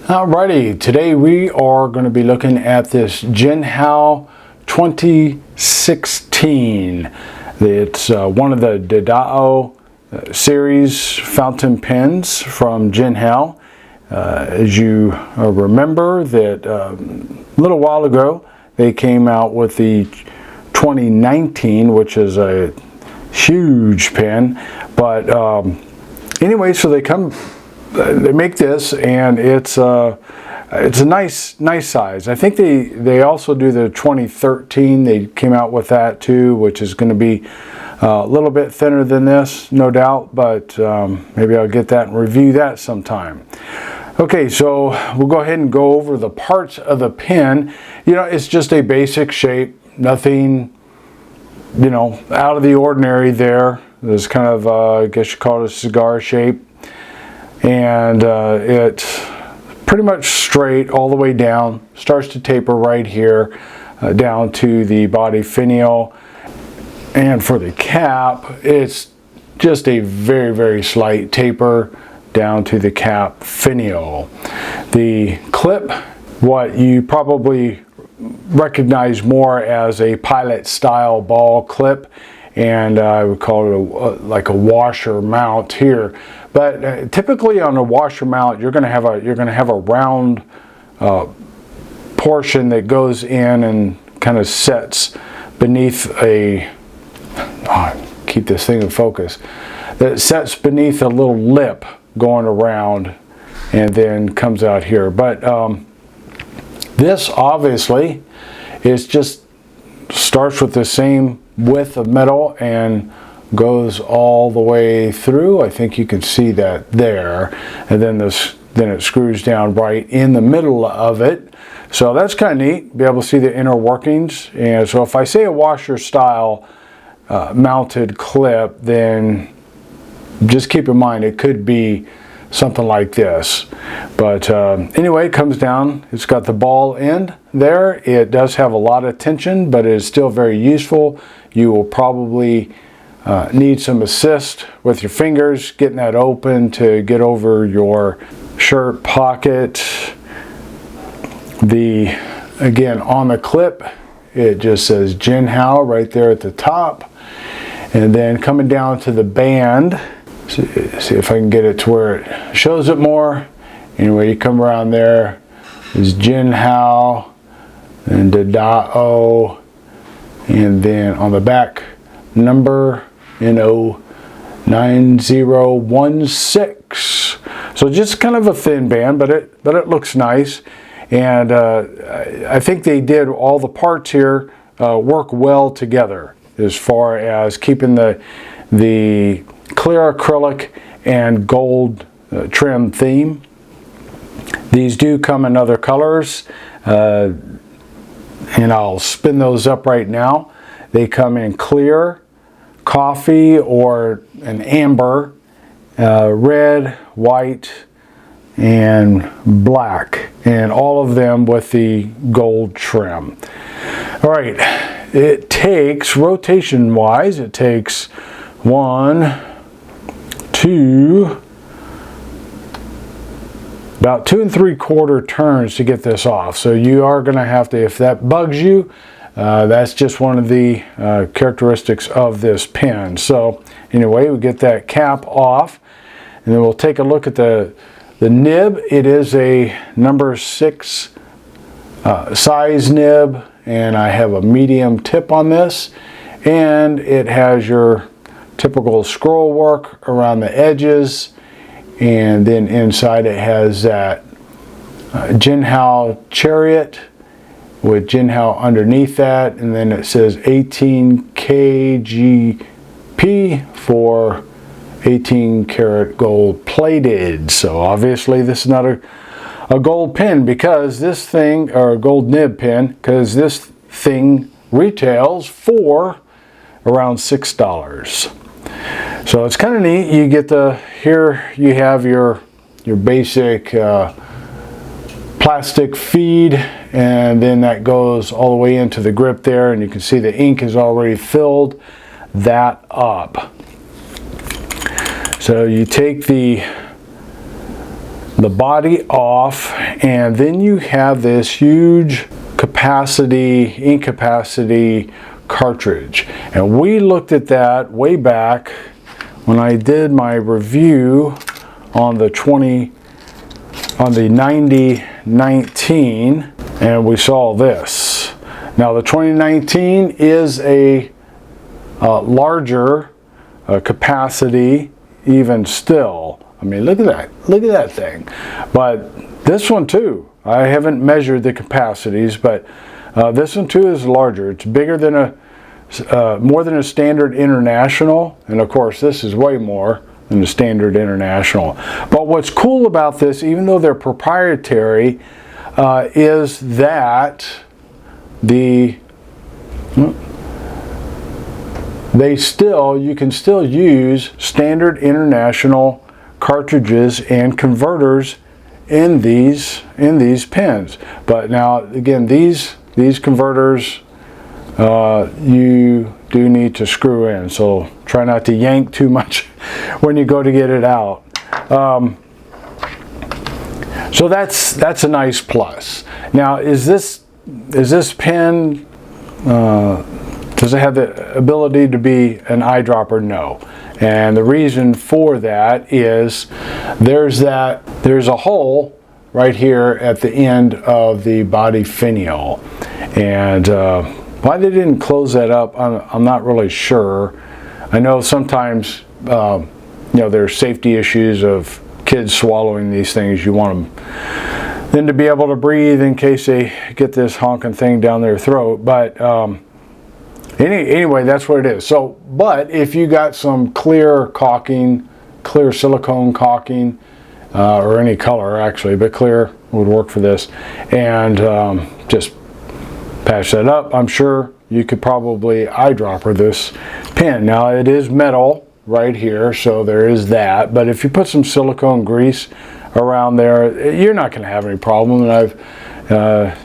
Alrighty, today we are going to be looking at this Jinhao 2016. It's one of the Jinhao series fountain pens from Jinhao. As you remember that a little while ago they came out with the 2019, which is a huge pen. But anyway, so they make this, and it's a nice size. I think they also do the 2013. They came out with that too, which is going to be a little bit thinner than this, no doubt, but maybe I'll get that and review that sometime. Okay, so we'll go ahead and go over the parts of the pen. You know, it's just a basic shape, nothing, you know, out of the ordinary there. It's kind of, I guess you call it a cigar shape. And it's pretty much straight all the way down, starts to taper right here down to the body finial. And for the cap, it's just a very slight taper down to the cap finial. The clip, what you probably recognize more as a pilot style ball clip, and I would call it like a washer mount here. But typically on a washer mount, you're going to have a round portion that goes in and kind of sets beneath a. Keep this thing in focus. That sets beneath a little lip going around, and then comes out here. But this obviously is just starts with the same width of metal and goes all the way through. I think you can see that there, and then it screws down right in the middle of it. So that's kind of neat, be able to see the inner workings. And so if I say a washer style mounted clip, then just keep in mind it could be something like this. But anyway, it comes down, it's got the ball end there. It does have a lot of tension, but it is still very useful. You will probably need some assist with your fingers getting that open to get over your shirt pocket. Again, on the clip, it just says Jinhao right there at the top. And then coming down to the band, see if I can get it to where it shows it more. Anyway, you come around there, is Jinhao and Jinhao, and then on the back, number 9016. So just kind of a thin band, but it looks nice. And I think they did all the parts here work well together as far as keeping the clear acrylic and gold trim theme. These do come in other colors, and I'll spin those up right now. They come in clear, coffee, or an amber, red, white, and black, and all of them with the gold trim. All right, it takes, rotation wise, it takes 1, 2, about 2 3/4 turns to get this off. So you are going to have to, if that bugs you, that's just one of the characteristics of this pen. So anyway, we get that cap off, and then we'll take a look at the nib. It is a number 6 size nib, and I have a medium tip on this, and it has your typical scroll work around the edges, and then inside it has that Jinhao Chariot with Jinhao underneath that, and then it says 18 KGP for 18 karat gold plated. So obviously this is not a gold pen, because this thing, or a gold nib pen, because this thing retails for around $6. So it's kind of neat. You get here you have your basic plastic feed, and then that goes all the way into the grip there, and you can see the ink is already filled that up. So you take the the body off, and then you have this huge ink capacity cartridge. And we looked at that way back when I did my review on the 9019, and we saw this. Now the 2019 is a larger capacity even still. I mean, look at that thing. But this one too, I haven't measured the capacities, but this one too is larger. It's bigger than more than a standard international, and of course this is way more than the standard international. But what's cool about this, even though they're proprietary, is that you can still use standard international cartridges and converters in these pins. But now again, these converters you do need to screw in, so try not to yank too much when you go to get it out. So that's a nice plus. Now, is this pin, does it have the ability to be an eyedropper? No. And the reason for that is there's a hole right here at the end of the body finial, and why they didn't close that up, I'm not really sure. I know sometimes there's safety issues of kids swallowing these things. You want them to be able to breathe in case they get this honking thing down their throat. But anyway, that's what it is. So, but if you got some clear silicone caulking, or any color actually, but clear would work for this, and just patch that up, I'm sure you could probably eyedropper this pin. Now it is metal right here, so there is that, but if you put some silicone grease around there, you're not going to have any problem. And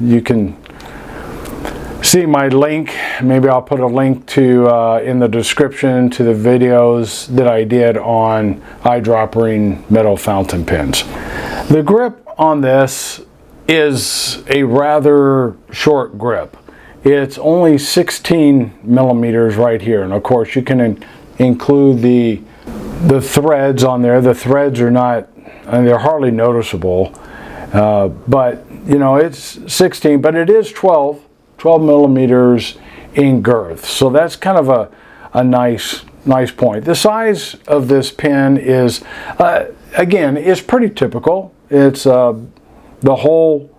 you can see my link, maybe I'll put a link to in the description to the videos that I did on eyedroppering metal fountain pens. The grip on this is a rather short grip. It's only 16 millimeters right here, and of course you can include the threads on there. The threads are not, they're hardly noticeable, but it's 16, but it is 12 millimeters in girth, so that's kind of a nice point. The size of this pen is again, is pretty typical. It's the whole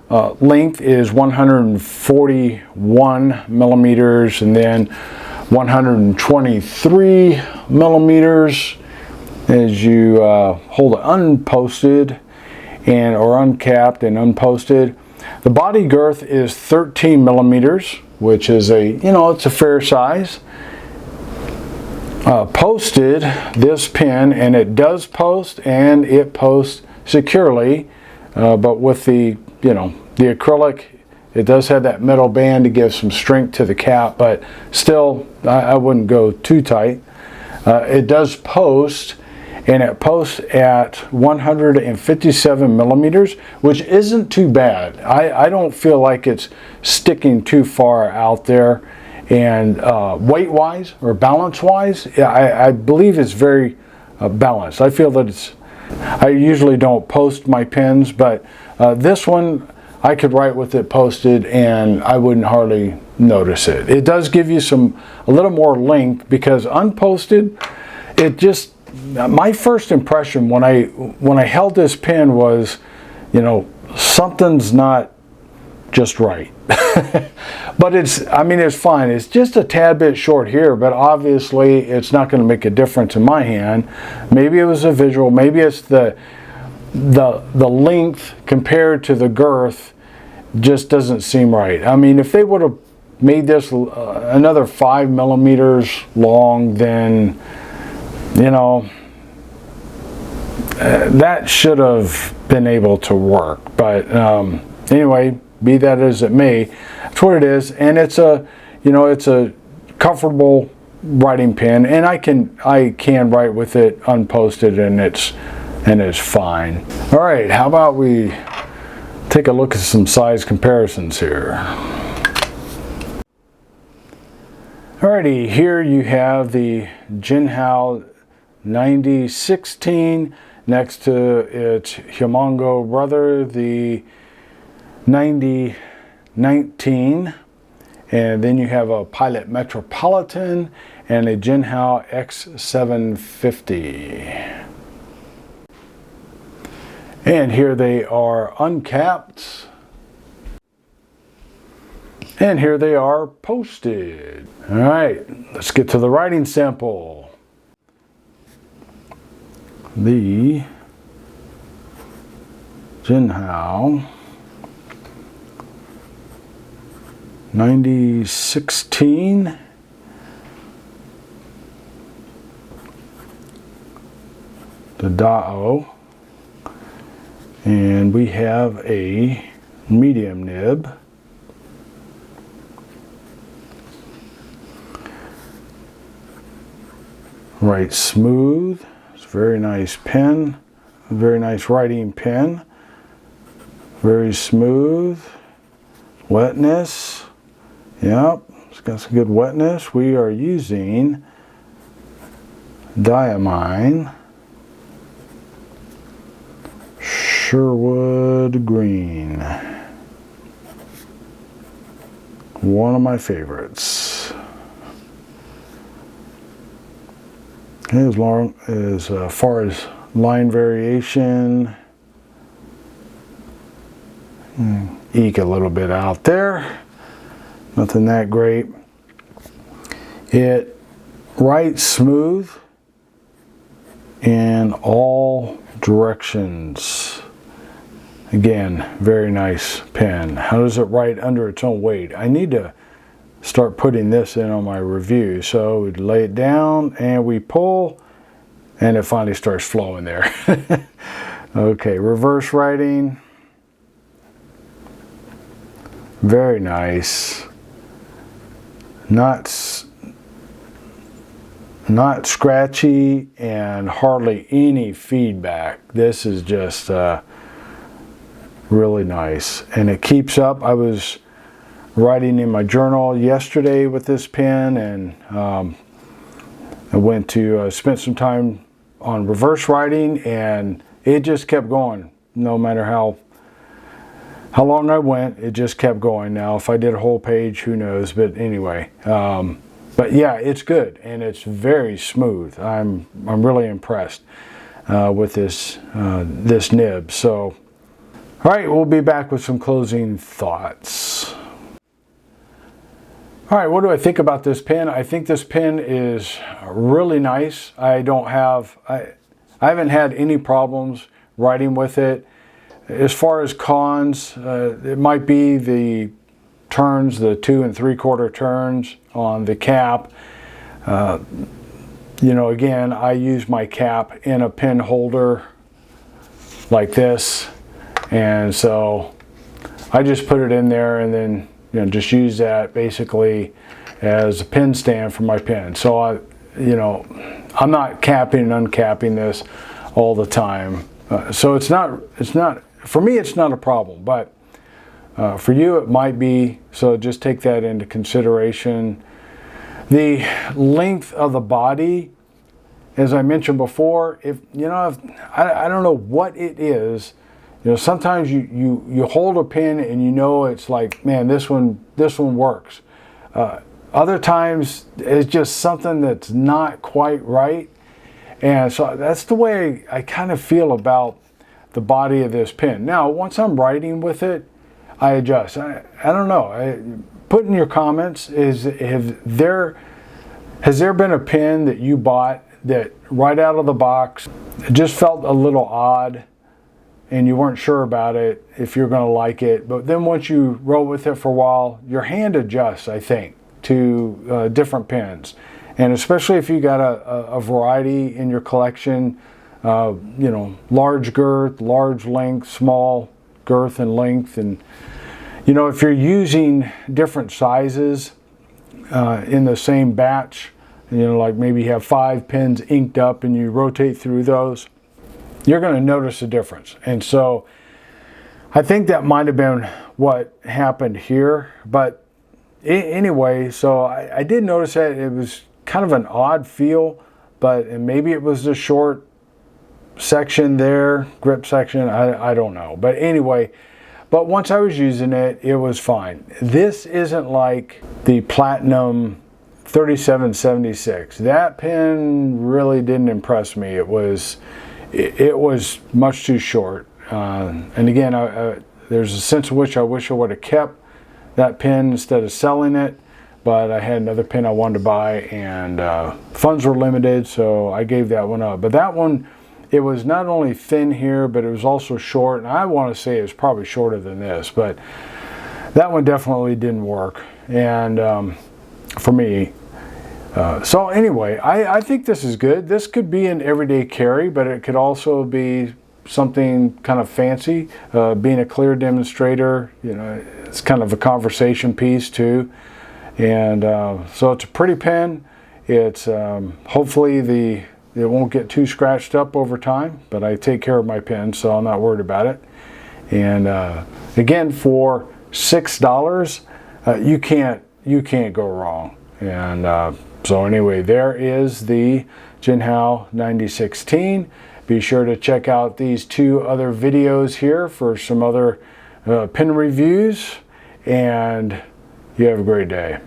length is 141 millimeters, and then 123 millimeters as you hold it unposted or uncapped and unposted. The body girth is 13 millimeters, which is it's a fair size. Posted, this pen, and it does post, and it posts securely, but with the acrylic, it does have that metal band to give some strength to the cap, but still I wouldn't go too tight. It does post, and it posts at 157 millimeters, which isn't too bad. I don't feel like it's sticking too far out there. And weight-wise or balance-wise, I believe it's very balanced. I feel that I usually don't post my pens, but this one I could write with it posted and I wouldn't hardly notice it. It does give you a little more length, because unposted, my first impression when I held this pen was, something's not just right. But it's fine. It's just a tad bit short here, but obviously it's not going to make a difference in my hand. Maybe it was a visual, maybe it's the length compared to the girth just doesn't seem right. I mean, if they would have made this another 5 millimeters long, then that should have been able to work. But anyway, be that as it may, that's what it is, and it's a comfortable writing pen, and I can write with it unposted, and it's and it's fine. All right, how about we take a look at some size comparisons here. Alrighty, here you have the Jinhao 9016 next to its Humongo brother, the 9019, and then you have a Pilot Metropolitan and a Jinhao X750. And here they are uncapped. And here they are posted. All right, let's get to the writing sample. The Jinhao 9016 the Dao, and we have a medium nib. Write smooth. It's a very nice pen, a very nice writing pen. Very smooth. Wetness. Yep, it's got some good wetness. We are using Diamine Sherwood Green. One of my favorites. As far as line variation, eke a little bit out there, nothing that great. It writes smooth in all directions. Again, very nice pen. How does it write under its own weight? I need to start putting this in on my review. So we lay it down and we pull and it finally starts flowing there. Okay, reverse writing. Very nice. Not scratchy and hardly any feedback. This is just really nice, and it keeps up. I was writing in my journal yesterday with this pen, and I went to spent some time on reverse writing, and it just kept going. No matter how long I went, it just kept going. Now, if I did a whole page, who knows? But anyway, but yeah, it's good and it's very smooth. I'm really impressed with this nib. So, all right, we'll be back with some closing thoughts. All right, what do I think about this pen? I think this pen is really nice. I haven't had any problems writing with it. As far as cons, it might be the turns, the 2 3/4 turns on the cap. You know, again, I use my cap in a pen holder like this, and so I just put it in there and then just use that basically as a pen stand for my pen. So I'm not capping and uncapping this all the time. So it's not for me, it's not a problem, but for you it might be. So just take that into consideration. The length of the body, as I mentioned before, I don't know what it is. Sometimes you hold a pen and it's like, man, this one works. Other times it's just something that's not quite right. And so that's the way I kind of feel about the body of this pen. Now, once I'm writing with it, I adjust. I don't know. Put in your comments, has there been a pen that you bought that right out of the box it just felt a little odd and you weren't sure about it, if you're going to like it, but then once you roll with it for a while, your hand adjusts, I think, to different pens. And especially if you got a variety in your collection, large girth, large length, small girth and length, and if you're using different sizes in the same batch, like maybe you have 5 pens inked up and you rotate through those, you're going to notice a difference. And so I think that might have been what happened here. But anyway, so I did notice that it was kind of an odd feel, and maybe it was the short section there, grip section, I don't know. But anyway, but once I was using it, it was fine. This isn't like the Platinum 3776. That pen really didn't impress me. It was much too short. And again, there's a sense in which I wish I would have kept that pen instead of selling it. But I had another pen I wanted to buy, and funds were limited, so I gave that one up. But that one, it was not only thin here, but it was also short. And I want to say it was probably shorter than this, but that one definitely didn't work. And for me, so anyway, I think this is good. This could be an everyday carry, but it could also be something kind of fancy. Being a clear demonstrator, you know, it's kind of a conversation piece too. And so it's a pretty pen. It's hopefully it won't get too scratched up over time, but I take care of my pens, so I'm not worried about it. And again, for $6, you can't go wrong. And so anyway, there is the Jinhao 9016. Be sure to check out these 2 other videos here for some other pen reviews, and you have a great day.